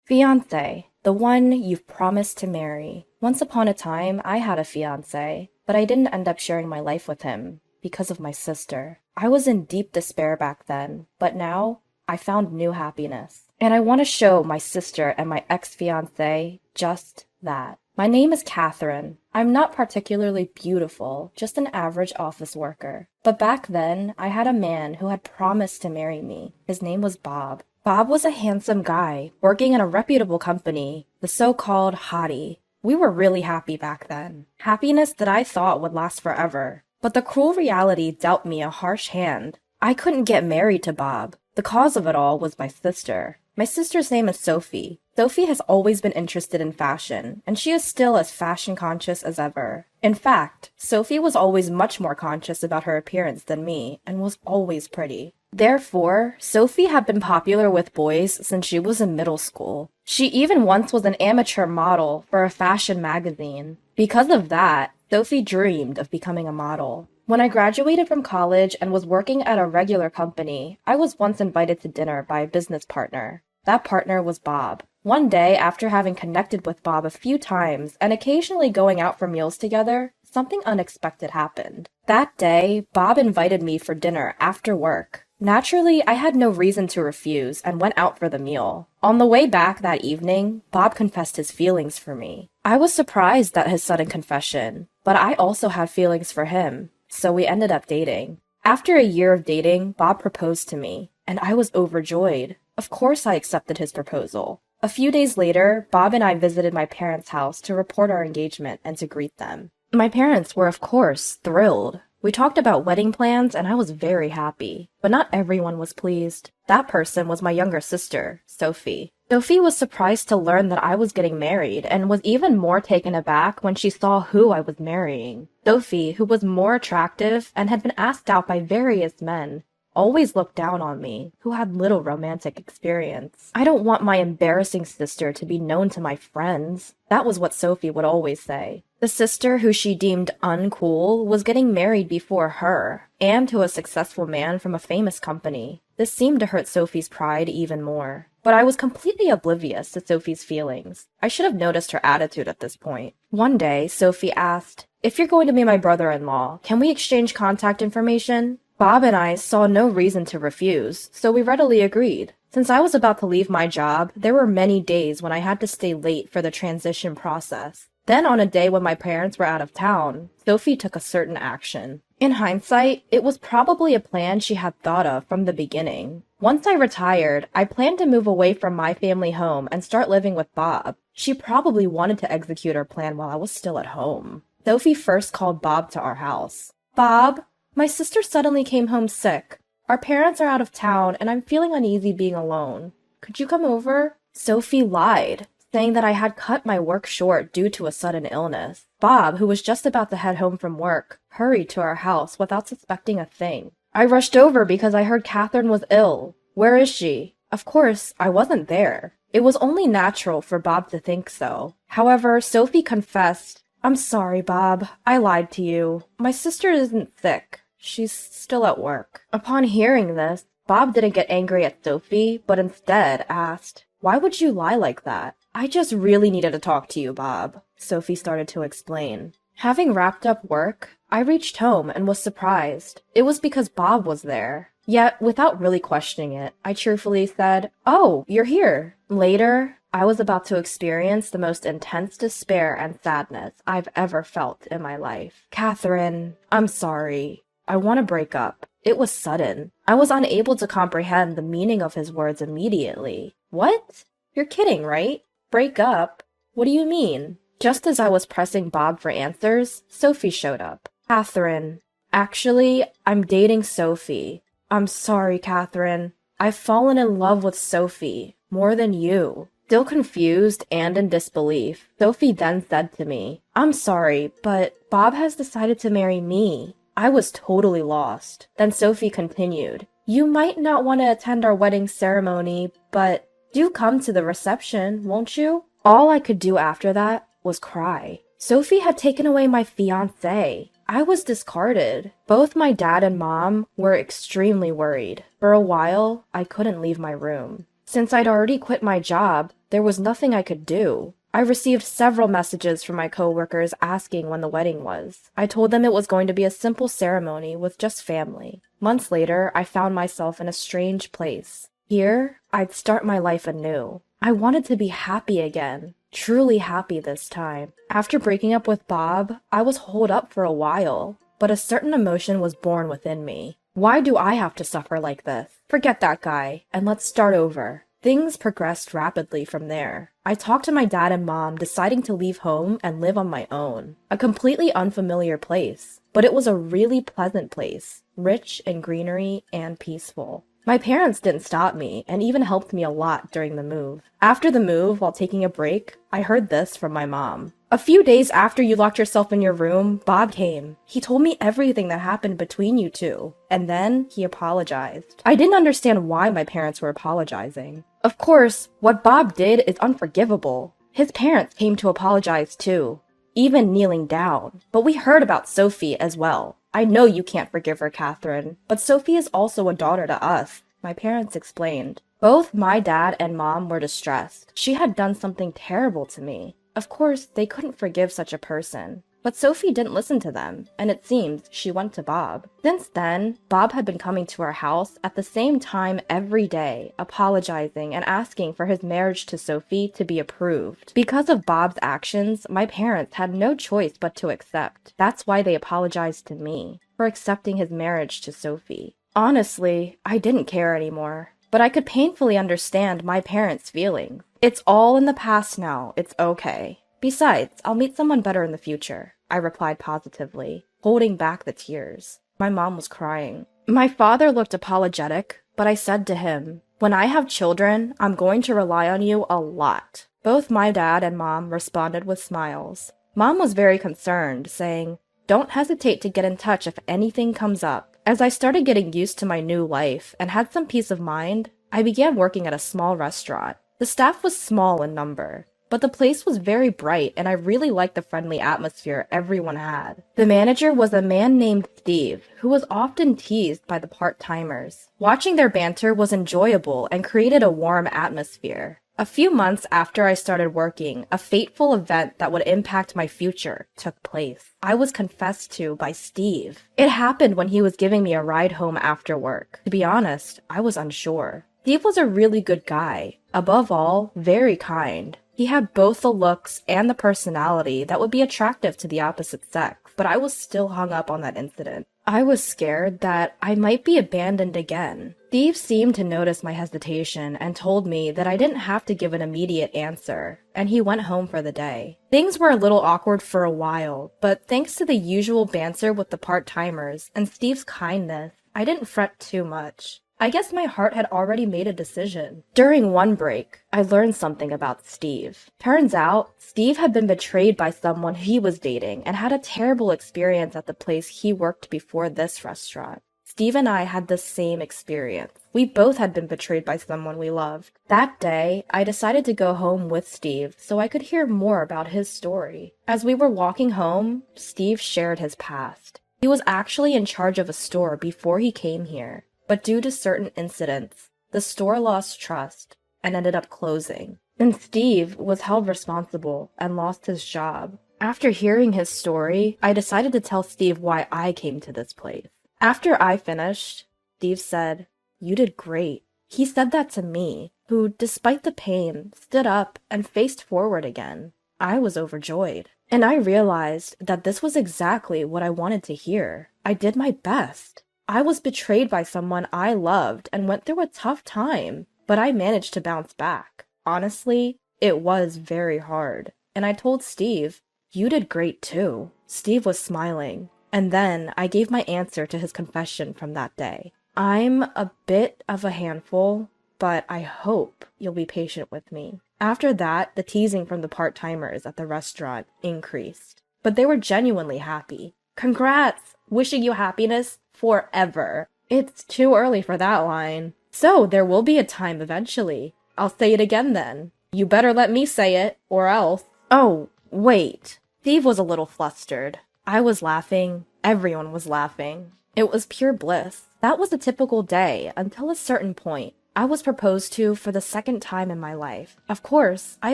Fiancé, the one you've promised to marry. Once upon a time, I had a fiancé, but I didn't end up sharing my life with him because of my sister. I was in deep despair back then, but now I found new happiness. And I want to show my sister and my ex-fiancé just that. My name is Catherine. I'm not particularly beautiful, just an average office worker. But back then, I had a man who had promised to marry me. His name was Bob. Bob was a handsome guy, working in a reputable company, the so-called hottie. We were really happy back then. Happiness that I thought would last forever. But the cruel reality dealt me a harsh hand. I couldn't get married to Bob. The cause of it all was my sister. My sister's name is Sophie. Sophie has always been interested in fashion, and she is still as fashion conscious as ever. In fact, Sophie was always much more conscious about her appearance than me, and was always pretty. Therefore, Sophie had been popular with boys since she was in middle school. She even once was an amateur model for a fashion magazine. Because of that, Sophie dreamed of becoming a model. When I graduated from college and was working at a regular company, I was once invited to dinner by a business partner. That partner was Bob. One day, after having connected with Bob a few times and occasionally going out for meals together, something unexpected happened. That day, Bob invited me for dinner after work. Naturally, I had no reason to refuse and went out for the meal. On the way back that evening, Bob confessed his feelings for me. I was surprised at his sudden confession, but I also had feelings for him, so we ended up dating. After a year of dating, Bob proposed to me, and I was overjoyed. Of course I accepted his proposal. A few days later, Bob and I visited my parents' house to report our engagement and to greet them. My parents were, of course, thrilled. We talked about wedding plans, and I was very happy. But not everyone was pleased. That person was my younger sister, Sophie. Sophie was surprised to learn that I was getting married, and was even more taken aback when she saw who I was marrying. Sophie, who was more attractive and had been asked out by various men, always looked down on me, who had little romantic experience. I don't want my embarrassing sister to be known to my friends. That was what Sophie would always say. The sister who she deemed uncool was getting married before her, and to a successful man from a famous company. This seemed to hurt Sophie's pride even more. But I was completely oblivious to Sophie's feelings. I should have noticed her attitude at this point. One day, Sophie asked, "If you're going to be my brother-in-law, can we exchange contact information?" Bob and I saw no reason to refuse, so we readily agreed. Since I was about to leave my job, there were many days when I had to stay late for the transition process. Then on a day when my parents were out of town, Sophie took a certain action. In hindsight, it was probably a plan she had thought of from the beginning. Once I retired, I planned to move away from my family home and start living with Bob. She probably wanted to execute her plan while I was still at home. Sophie first called Bob to our house. "Bob, my sister suddenly came home sick. Our parents are out of town, and I'm feeling uneasy being alone. Could you come over?" Sophie lied, saying that I had cut my work short due to a sudden illness. Bob, who was just about to head home from work, hurried to our house without suspecting a thing. I rushed over because I heard Catherine was ill. "Where is she?" Of course, I wasn't there. It was only natural for Bob to think so. However, Sophie confessed, "I'm sorry, Bob. I lied to you. My sister isn't sick. She's still at work." Upon hearing this, Bob didn't get angry at Sophie, but instead asked, "Why would you lie like that?" "I just really needed to talk to you, Bob," Sophie started to explain. Having wrapped up work, I reached home and was surprised. It was because Bob was there. Yet, without really questioning it, I cheerfully said, "Oh, you're here." Later, I was about to experience the most intense despair and sadness I've ever felt in my life. "Catherine, I'm sorry. I want to break up." It was sudden. I was unable to comprehend the meaning of his words immediately. "What? You're kidding, right? Break up? What do you mean?" Just as I was pressing Bob for answers, Sophie showed up. "Catherine, actually, I'm dating Sophie." "I'm sorry, Catherine. I've fallen in love with Sophie, more than you." Still confused and in disbelief, Sophie then said to me, "I'm sorry, but Bob has decided to marry me." I was totally lost. Then Sophie continued, "You might not want to attend our wedding ceremony, but do come to the reception, won't you?" All I could do after that was cry. Sophie had taken away my fiancé. I was discarded. Both my dad and mom were extremely worried. For a while, I couldn't leave my room. Since I'd already quit my job, there was nothing I could do. I received several messages from my coworkers asking when the wedding was. I told them it was going to be a simple ceremony with just family. Months later, I found myself in a strange place. Here, I'd start my life anew. I wanted to be happy again. Truly happy this time. After breaking up with Bob, I was holed up for a while, but a certain emotion was born within me. Why do I have to suffer like this? Forget that guy, and let's start over. Things progressed rapidly from there. I talked to my dad and mom, deciding to leave home and live on my own. A completely unfamiliar place, but it was a really pleasant place, rich in greenery and peaceful. My parents didn't stop me and even helped me a lot during the move. After the move, while taking a break, I heard this from my mom. A few days after you locked yourself in your room, Bob came. He told me everything that happened between you two, and then he apologized. I didn't understand why my parents were apologizing. Of course, what Bob did is unforgivable. His parents came to apologize too, even kneeling down. But we heard about Sophie as well. I know you can't forgive her, Catherine, but Sophie is also a daughter to us, my parents explained. Both my dad and mom were distressed. She had done something terrible to me. Of course, they couldn't forgive such a person. But Sophie didn't listen to them, and it seems she went to Bob. Since then, Bob had been coming to our house at the same time every day, apologizing and asking for his marriage to Sophie to be approved. Because of Bob's actions, my parents had no choice but to accept. That's why they apologized to me, for accepting his marriage to Sophie. Honestly, I didn't care anymore, but I could painfully understand my parents' feelings. It's all in the past now, it's okay. Besides, I'll meet someone better in the future, I replied positively, holding back the tears. My mom was crying. My father looked apologetic, but I said to him, "When I have children, I'm going to rely on you a lot." Both my dad and mom responded with smiles. Mom was very concerned, saying, "Don't hesitate to get in touch if anything comes up." As I started getting used to my new life and had some peace of mind, I began working at a small restaurant. The staff was small in number, but the place was very bright and I really liked the friendly atmosphere everyone had. The manager was a man named Steve, who was often teased by the part-timers. Watching their banter was enjoyable and created a warm atmosphere. A few months after I started working, a fateful event that would impact my future took place. I was confessed to by Steve. It happened when he was giving me a ride home after work. To be honest, I was unsure. Steve was a really good guy. Above all, very kind. He had both the looks and the personality that would be attractive to the opposite sex, but I was still hung up on that incident. I was scared that I might be abandoned again. Steve seemed to notice my hesitation and told me that I didn't have to give an immediate answer, and he went home for the day. Things were a little awkward for a while, but thanks to the usual banter with the part-timers and Steve's kindness, I didn't fret too much. I guess my heart had already made a decision. During one break, I learned something about Steve. Turns out, Steve had been betrayed by someone he was dating and had a terrible experience at the place he worked before this restaurant. Steve and I had the same experience. We both had been betrayed by someone we loved. That day, I decided to go home with Steve so I could hear more about his story. As we were walking home, Steve shared his past. He was actually in charge of a store before he came here. But due to certain incidents, the store lost trust and ended up closing. And Steve was held responsible and lost his job. After hearing his story, I decided to tell Steve why I came to this place. After I finished, Steve said, "You did great." He said that to me, who, despite the pain, stood up and faced forward again. I was overjoyed. And I realized that this was exactly what I wanted to hear. I did my best. I was betrayed by someone I loved and went through a tough time, but I managed to bounce back. Honestly, it was very hard. And I told Steve, "You did great too." Steve was smiling, and then I gave my answer to his confession from that day. I'm a bit of a handful, but I hope you'll be patient with me. After that, the teasing from the part-timers at the restaurant increased, but they were genuinely happy. "Congrats! Wishing you happiness forever." It's too early for that line. So there will be a time eventually. I'll say it again then. You better let me say it, or else. Oh, wait. Steve was a little flustered. I was laughing. Everyone was laughing. It was pure bliss. That was a typical day until a certain point. I was proposed to for the second time in my life. Of course, I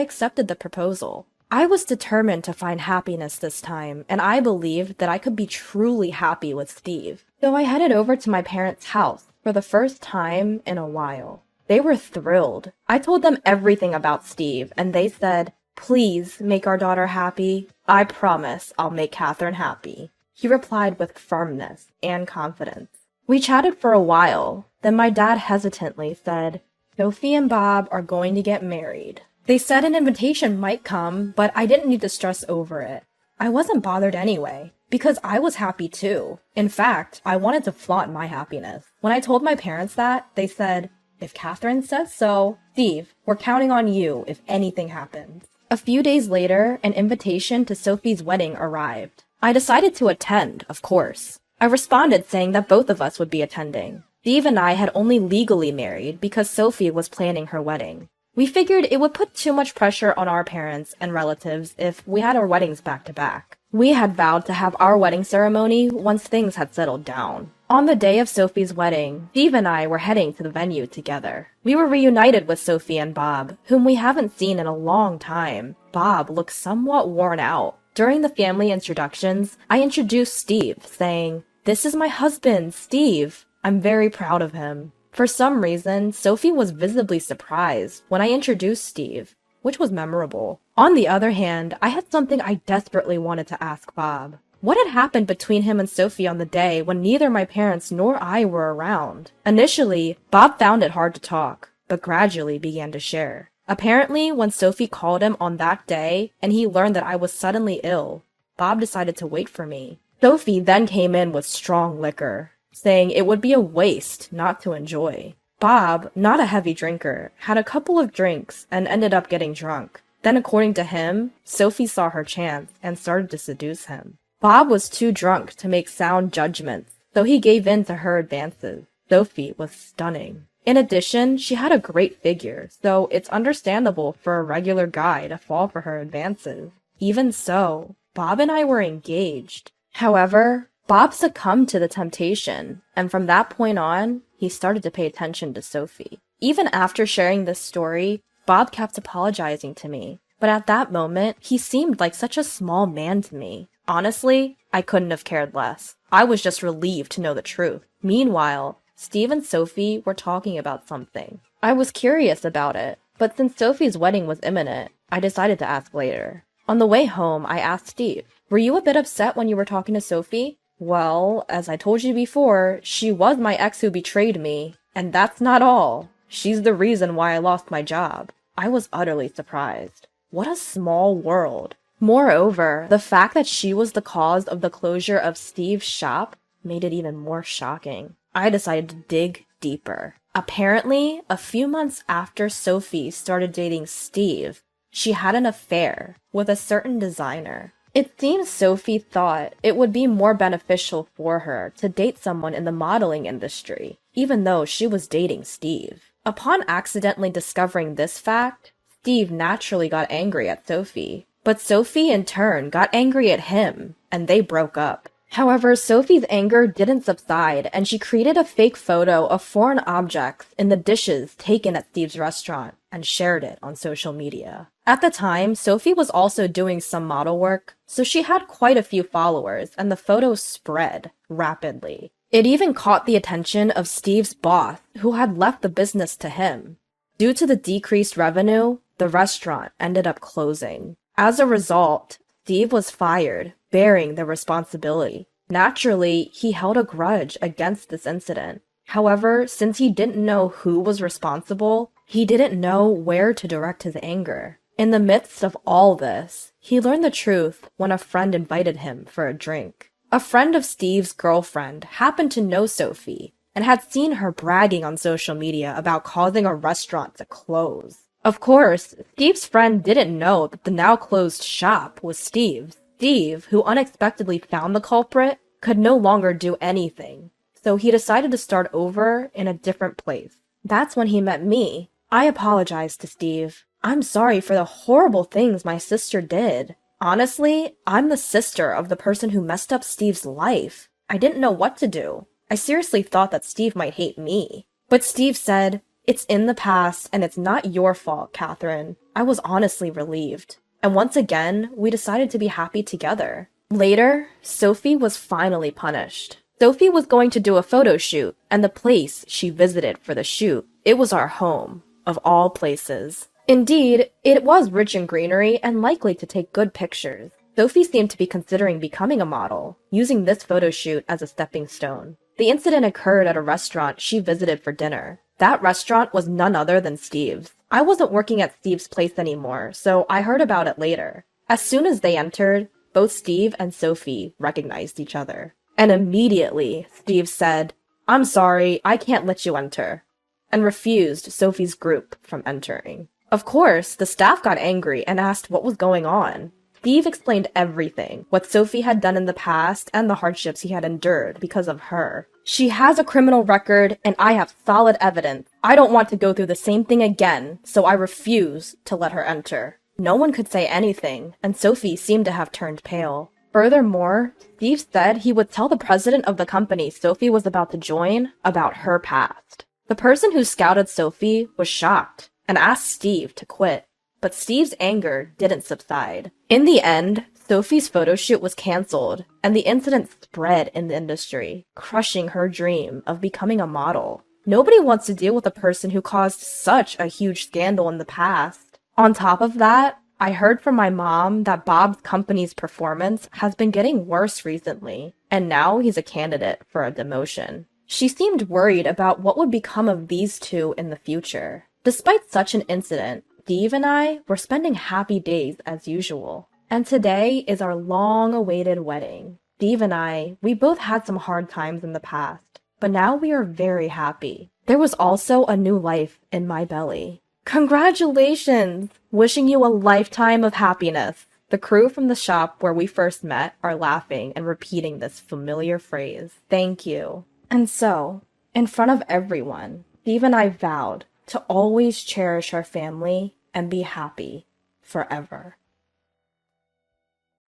accepted the proposal. I was determined to find happiness this time, and I believed that I could be truly happy with Steve. So I headed over to my parents' house for the first time in a while. They were thrilled. I told them everything about Steve, and they said, "Please make our daughter happy. I promise I'll make Catherine happy." He replied with firmness and confidence. We chatted for a while. Then my dad hesitantly said, "Sophie and Bob are going to get married." They said an invitation might come, but I didn't need to stress over it. I wasn't bothered anyway, because I was happy too. In fact, I wanted to flaunt my happiness. When I told my parents that, they said, "If Catherine says so, Steve, we're counting on you if anything happens." A few days later, an invitation to Sophie's wedding arrived. I decided to attend, of course. I responded saying that both of us would be attending. Steve and I had only legally married because Sophie was planning her wedding. We figured it would put too much pressure on our parents and relatives if we had our weddings back to back. We had vowed to have our wedding ceremony once things had settled down. On the day of Sophie's wedding, Steve and I were heading to the venue together. We were reunited with Sophie and Bob, whom we haven't seen in a long time. Bob looked somewhat worn out. During the family introductions, I introduced Steve, saying, "This is my husband, Steve. I'm very proud of him." For some reason, Sophie was visibly surprised when I introduced Steve, which was memorable. On the other hand, I had something I desperately wanted to ask Bob. What had happened between him and Sophie on the day when neither my parents nor I were around? Initially, Bob found it hard to talk, but gradually began to share. Apparently, when Sophie called him on that day and he learned that I was suddenly ill, Bob decided to wait for me. Sophie then came in with strong liquor, saying it would be a waste not to enjoy. Bob, not a heavy drinker, had a couple of drinks and ended up getting drunk. Then, according to him, Sophie saw her chance and started to seduce him. Bob was too drunk to make sound judgments, so he gave in to her advances. Sophie was stunning. In addition, she had a great figure, so it's understandable for a regular guy to fall for her advances. Even so, Bob and I were engaged. However, Bob succumbed to the temptation, and from that point on, he started to pay attention to Sophie. Even after sharing this story, Bob kept apologizing to me, but at that moment, he seemed like such a small man to me. Honestly, I couldn't have cared less. I was just relieved to know the truth. Meanwhile, Steve and Sophie were talking about something. I was curious about it, but since Sophie's wedding was imminent, I decided to ask later. On the way home, I asked Steve, "Were you a bit upset when you were talking to Sophie?" "Well, as I told you before, she was my ex who betrayed me, and that's not all. She's the reason why I lost my job." I was utterly surprised. What a small world. Moreover, the fact that she was the cause of the closure of Steve's shop made it even more shocking. I decided to dig deeper. Apparently, a few months after Sophie started dating Steve, she had an affair with a certain designer. It seems Sophie thought it would be more beneficial for her to date someone in the modeling industry, even though she was dating Steve. Upon accidentally discovering this fact, Steve naturally got angry at Sophie, but Sophie in turn got angry at him, and they broke up. However, Sophie's anger didn't subside, and she created a fake photo of foreign objects in the dishes taken at Steve's restaurant and shared it on social media. At the time, Sophie was also doing some model work, so she had quite a few followers, and the photos spread rapidly. It even caught the attention of Steve's boss, who had left the business to him. Due to the decreased revenue, the restaurant ended up closing. As a result, Steve was fired, bearing the responsibility. Naturally, he held a grudge against this incident. However, since he didn't know who was responsible, he didn't know where to direct his anger. In the midst of all this, he learned the truth when a friend invited him for a drink. A friend of Steve's girlfriend happened to know Sophie and had seen her bragging on social media about causing a restaurant to close. Of course, Steve's friend didn't know that the now closed shop was Steve's. Steve, who unexpectedly found the culprit, could no longer do anything, so he decided to start over in a different place. That's when he met me. I apologized to Steve. "I'm sorry for the horrible things my sister did. Honestly, I'm the sister of the person who messed up Steve's life. I didn't know what to do. I seriously thought that Steve might hate me." But Steve said, It's in the past, and it's not your fault, Catherine. I was honestly relieved. And once again, we decided to be happy together. Later, Sophie was finally punished. Sophie was going to do a photo shoot, and the place she visited for the shoot, it was our home, of all places. Indeed, it was rich in greenery and likely to take good pictures. Sophie seemed to be considering becoming a model, using this photo shoot as a stepping stone. The incident occurred at a restaurant she visited for dinner. That restaurant was none other than Steve's. I wasn't working at Steve's place anymore, so I heard about it later. As soon as they entered, both Steve and Sophie recognized each other. And immediately, Steve said, "I'm sorry, I can't let you enter," and refused Sophie's group from entering. Of course, the staff got angry and asked what was going on. Steve explained everything, what Sophie had done in the past and the hardships he had endured because of her. "She has a criminal record, and I have solid evidence. I don't want to go through the same thing again, so I refuse to let her enter." No one could say anything, and Sophie seemed to have turned pale. Furthermore, Steve said he would tell the president of the company Sophie was about to join about her past. The person who scouted Sophie was shocked and asked Steve to quit, but Steve's anger didn't subside. In the end, Sophie's photo shoot was canceled, and the incident spread in the industry, crushing her dream of becoming a model. Nobody wants to deal with a person who caused such a huge scandal in the past. On top of that, I heard from my mom that Bob's company's performance has been getting worse recently, and now he's a candidate for a demotion. She seemed worried about what would become of these two in the future. Despite such an incident, Steve and I were spending happy days as usual. And today is our long-awaited wedding. Steve and I, we both had some hard times in the past, but now we are very happy. There was also a new life in my belly. Congratulations! Wishing you a lifetime of happiness. The crew from the shop where we first met are laughing and repeating this familiar phrase. Thank you. And so, in front of everyone, Steve and I vowed to always cherish our family and be happy forever.